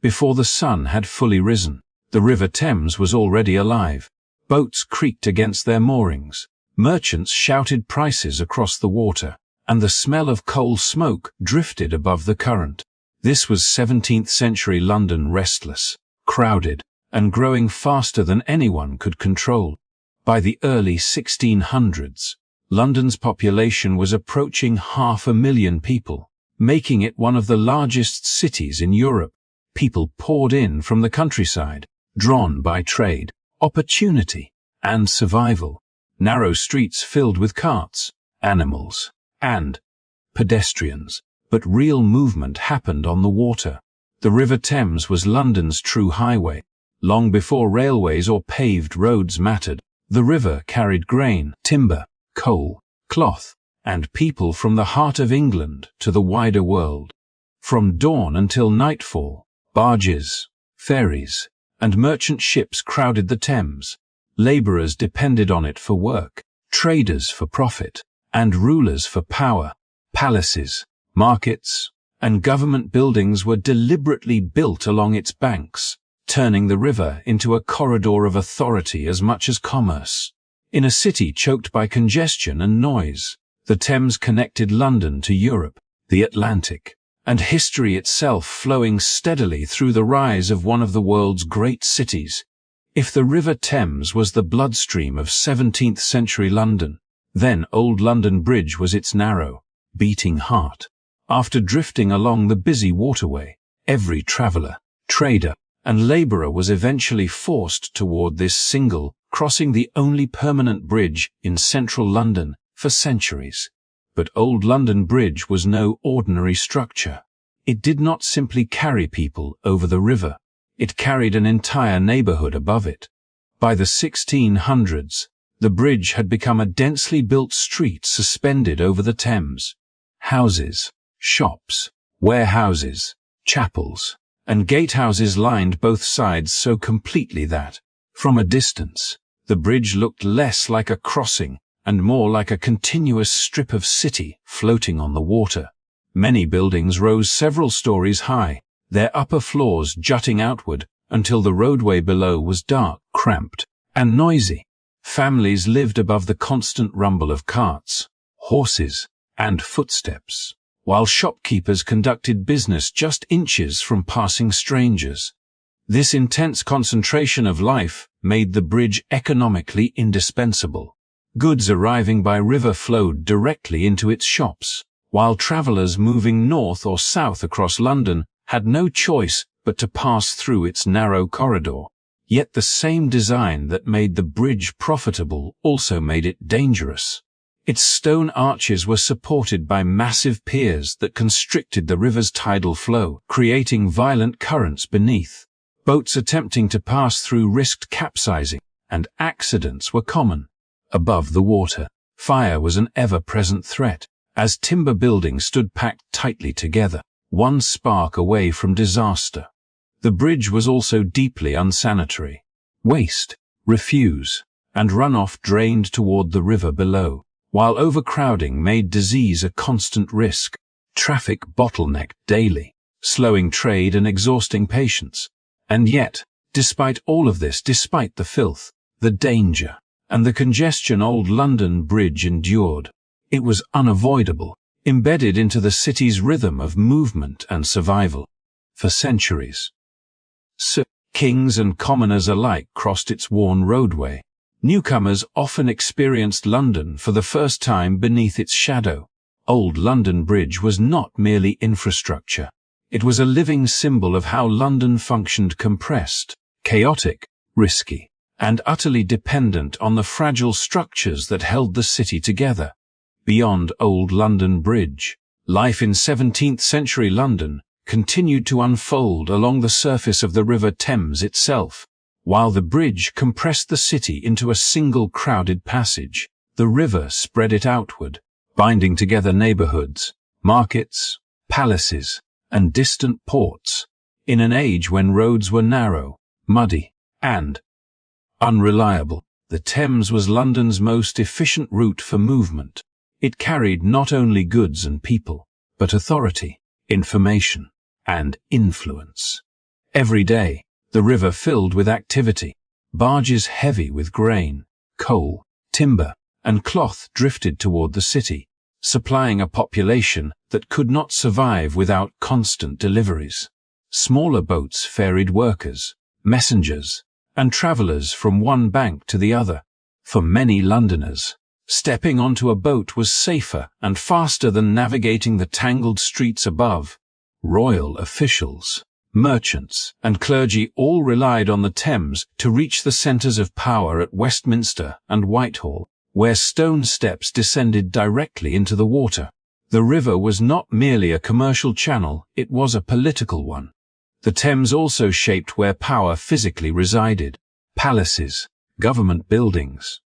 Before the sun had fully risen, the River Thames was already alive. Boats creaked against their moorings, merchants shouted prices across the water, and the smell of coal smoke drifted above the current. This was 17th-century London, restless, crowded, and growing faster than anyone could control. By the early 1600s, London's population was approaching 500,000 people, making it one of the largest cities in Europe. People poured in from the countryside, drawn by trade, opportunity, and survival. Narrow streets filled with carts, animals, and pedestrians. But real movement happened on the water. The River Thames was London's true highway. Long before railways or paved roads mattered, the river carried grain, timber, coal, cloth, and people from the heart of England to the wider world. From dawn until nightfall, barges, ferries, and merchant ships crowded the Thames. Labourers depended on it for work, traders for profit, and rulers for power. Palaces, markets, and government buildings were deliberately built along its banks, turning the river into a corridor of authority as much as commerce. In a city choked by congestion and noise, the Thames connected London to Europe, the Atlantic, and history itself flowing steadily through the rise of one of the world's great cities. If the River Thames was the bloodstream of 17th-century London, then Old London Bridge was its narrow, beating heart. After drifting along the busy waterway, every traveller, trader, and labourer was eventually forced toward this single, crossing the only permanent bridge in central London for centuries. But Old London Bridge was no ordinary structure. It did not simply carry people over the river. It carried an entire neighbourhood above it. By the 1600s, the bridge had become a densely built street suspended over the Thames. Houses, shops, warehouses, chapels, and gatehouses lined both sides so completely that, from a distance, the bridge looked less like a crossing and more like a continuous strip of city floating on the water. Many buildings rose several stories high, their upper floors jutting outward until the roadway below was dark, cramped, and noisy. Families lived above the constant rumble of carts, horses, and footsteps, while shopkeepers conducted business just inches from passing strangers. This intense concentration of life made the bridge economically indispensable. Goods arriving by river flowed directly into its shops, while travellers moving north or south across London had no choice but to pass through its narrow corridor. Yet the same design that made the bridge profitable also made it dangerous. Its stone arches were supported by massive piers that constricted the river's tidal flow, creating violent currents beneath. Boats attempting to pass through risked capsizing, and accidents were common. Above the water, fire was an ever-present threat, as timber buildings stood packed tightly together, one spark away from disaster. The bridge was also deeply unsanitary. Waste, refuse, and runoff drained toward the river below, while overcrowding made disease a constant risk. Traffic bottlenecked daily, slowing trade and exhausting patience. And yet, despite all of this, despite the filth, the danger, and the congestion, Old London Bridge endured. It was unavoidable, embedded into the city's rhythm of movement and survival. For centuries, kings and commoners alike crossed its worn roadway. Newcomers often experienced London for the first time beneath its shadow. Old London Bridge was not merely infrastructure. It was a living symbol of how London functioned, compressed, chaotic, risky, and utterly dependent on the fragile structures that held the city together. Beyond Old London Bridge, life in 17th-century London continued to unfold along the surface of the River Thames itself. While the bridge compressed the city into a single crowded passage, the river spread it outward, binding together neighbourhoods, markets, palaces, and distant ports. In an age when roads were narrow, muddy, and unreliable, the Thames was London's most efficient route for movement. It carried not only goods and people, but authority, information, and influence. Every day, the river filled with activity. Barges heavy with grain, coal, timber, and cloth drifted toward the city, supplying a population that could not survive without constant deliveries. Smaller boats ferried workers, messengers, and travelers from one bank to the other. For many Londoners, stepping onto a boat was safer and faster than navigating the tangled streets above. Royal officials, merchants, and clergy all relied on the Thames to reach the centres of power at Westminster and Whitehall, where stone steps descended directly into the water. The river was not merely a commercial channel, it was a political one. The Thames also shaped where power physically resided. Palaces, government buildings,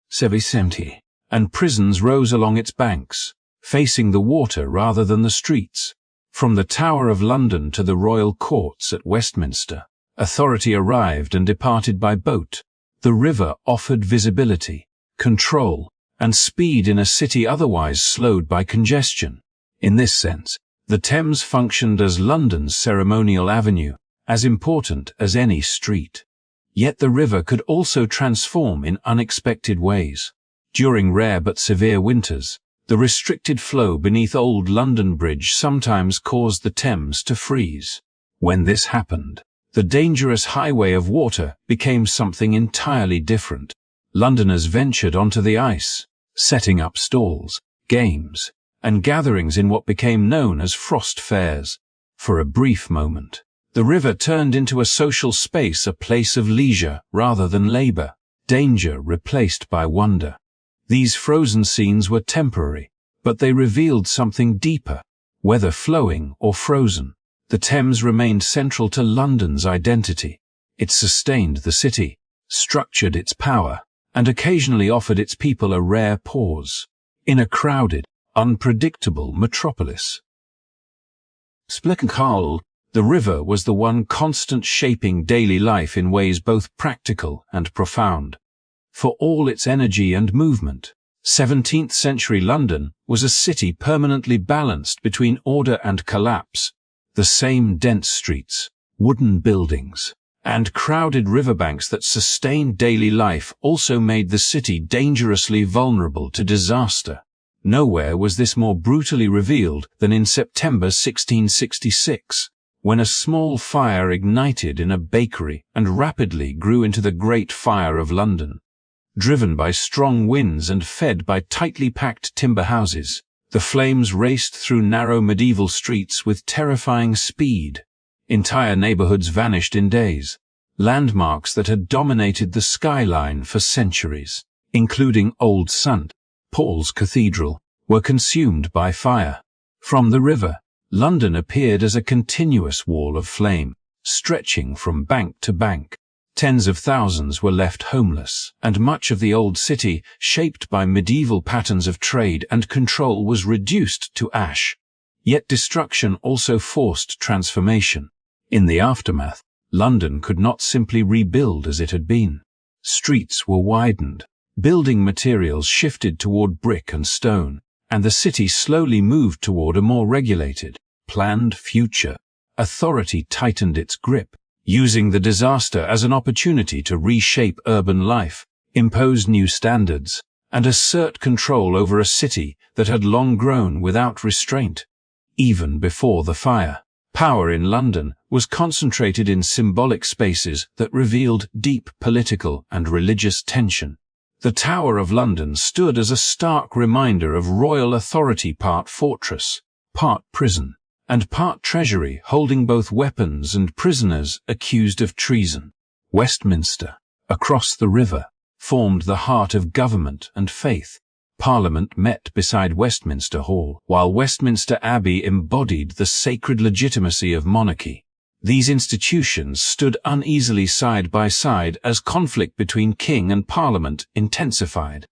servicementi, and prisons rose along its banks, facing the water rather than the streets. From the Tower of London to the royal courts at Westminster, authority arrived and departed by boat. The river offered visibility, control, and speed in a city otherwise slowed by congestion. In this sense, the Thames functioned as London's ceremonial avenue, as important as any street. Yet the river could also transform in unexpected ways. During rare but severe winters, the restricted flow beneath Old London Bridge sometimes caused the Thames to freeze. When this happened, the dangerous highway of water became something entirely different. Londoners ventured onto the ice, setting up stalls, games, and gatherings in what became known as frost fairs. For a brief moment, the river turned into a social space, a place of leisure rather than labor, danger replaced by wonder. These frozen scenes were temporary, but they revealed something deeper. Whether flowing or frozen, the Thames remained central to London's identity. It sustained the city, structured its power, and occasionally offered its people a rare pause. In a crowded, unpredictable metropolis, the river was the one constant shaping daily life in ways both practical and profound. For all its energy and movement, 17th-century London was a city permanently balanced between order and collapse. The same dense streets, wooden buildings, and crowded riverbanks that sustained daily life also made the city dangerously vulnerable to disaster. Nowhere was this more brutally revealed than in September 1666, when a small fire ignited in a bakery and rapidly grew into the Great Fire of London. Driven by strong winds and fed by tightly packed timber houses, the flames raced through narrow medieval streets with terrifying speed. Entire neighborhoods vanished in days. Landmarks that had dominated the skyline for centuries, including Old St. Paul's Cathedral, were consumed by fire. From the river, London appeared as a continuous wall of flame, stretching from bank to bank. Tens of thousands were left homeless, and much of the old city, shaped by medieval patterns of trade and control, was reduced to ash. Yet destruction also forced transformation. In the aftermath, London could not simply rebuild as it had been. Streets were widened, building materials shifted toward brick and stone, and the city slowly moved toward a more regulated, planned future. Authority tightened its grip, using the disaster as an opportunity to reshape urban life, impose new standards, and assert control over a city that had long grown without restraint. Even before the fire, power in London was concentrated in symbolic spaces that revealed deep political and religious tension. The Tower of London stood as a stark reminder of royal authority, part fortress, part prison, and part treasury, holding both weapons and prisoners accused of treason. Westminster, across the river, formed the heart of government and faith. Parliament met beside Westminster Hall, while Westminster Abbey embodied the sacred legitimacy of monarchy. These institutions stood uneasily side by side as conflict between king and parliament intensified.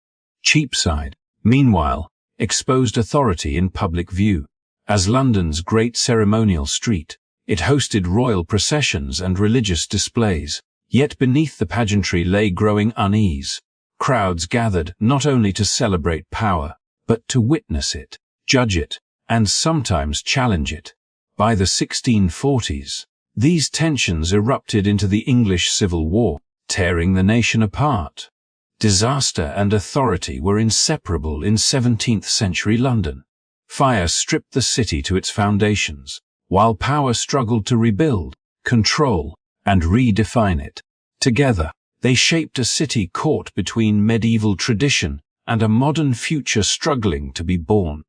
Cheapside, meanwhile, exposed authority in public view. As London's great ceremonial street, it hosted royal processions and religious displays, yet beneath the pageantry lay growing unease. Crowds gathered not only to celebrate power, but to witness it, judge it, and sometimes challenge it. By the 1640s, These tensions erupted into the English Civil War, tearing the nation apart. Disaster and authority were inseparable in 17th-century London. Fire stripped the city to its foundations, while power struggled to rebuild, control, and redefine it. Together, they shaped a city caught between medieval tradition and a modern future struggling to be born.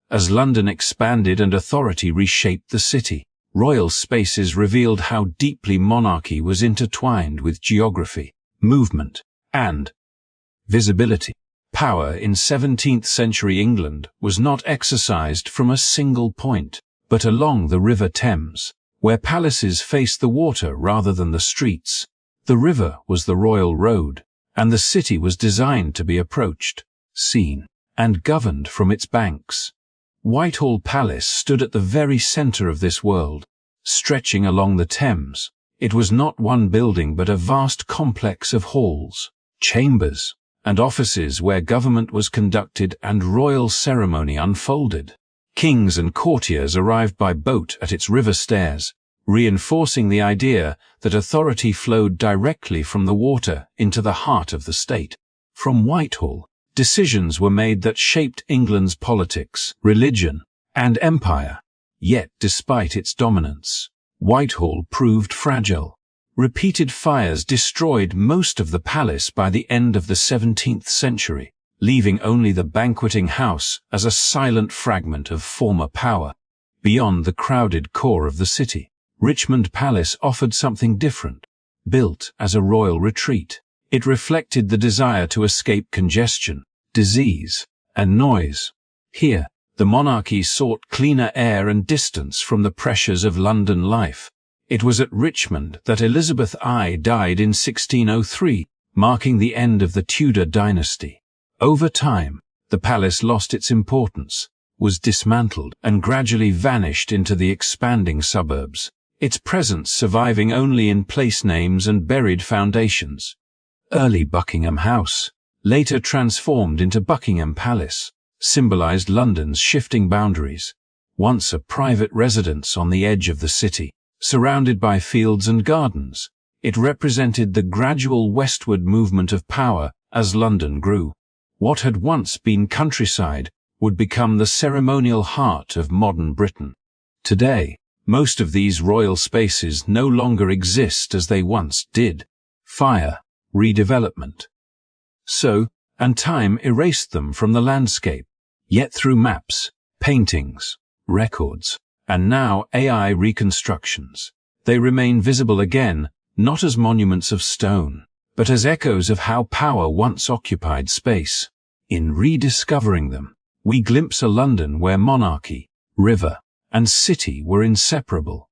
As London expanded and authority reshaped the city, royal spaces revealed how deeply monarchy was intertwined with geography, movement, and visibility. Power in 17th-century England was not exercised from a single point, but along the River Thames, where palaces faced the water rather than the streets. The river was the royal road, and the city was designed to be approached, seen, and governed from its banks. Whitehall Palace stood at the very centre of this world, stretching along the Thames. It was not one building but a vast complex of halls, chambers, and offices where government was conducted and royal ceremony unfolded. Kings and courtiers arrived by boat at its river stairs, reinforcing the idea that authority flowed directly from the water into the heart of the state. From Whitehall, decisions were made that shaped England's politics, religion, and empire. Yet, despite its dominance, Whitehall proved fragile. Repeated fires destroyed most of the palace by the end of the 17th century, leaving only the banqueting house as a silent fragment of former power. Beyond the crowded core of the city, Richmond Palace offered something different. Built as a royal retreat, it reflected the desire to escape congestion, disease, and noise. Here, the monarchy sought cleaner air and distance from the pressures of London life. It was at Richmond that Elizabeth I died in 1603, marking the end of the Tudor dynasty. Over time, the palace lost its importance, was dismantled, and gradually vanished into the expanding suburbs, its presence surviving only in place names and buried foundations. Early Buckingham House, later transformed into Buckingham Palace, symbolized London's shifting boundaries. Once a private residence on the edge of the city, surrounded by fields and gardens, it represented the gradual westward movement of power as London grew. What had once been countryside would become the ceremonial heart of modern Britain. Today, most of these royal spaces no longer exist as they once did. Fire, redevelopment. And time erased them from the landscape. Yet through maps, paintings, records, and now AI reconstructions, they remain visible again, not as monuments of stone, but as echoes of how power once occupied space. In rediscovering them, we glimpse a London where monarchy, river, and city were inseparable,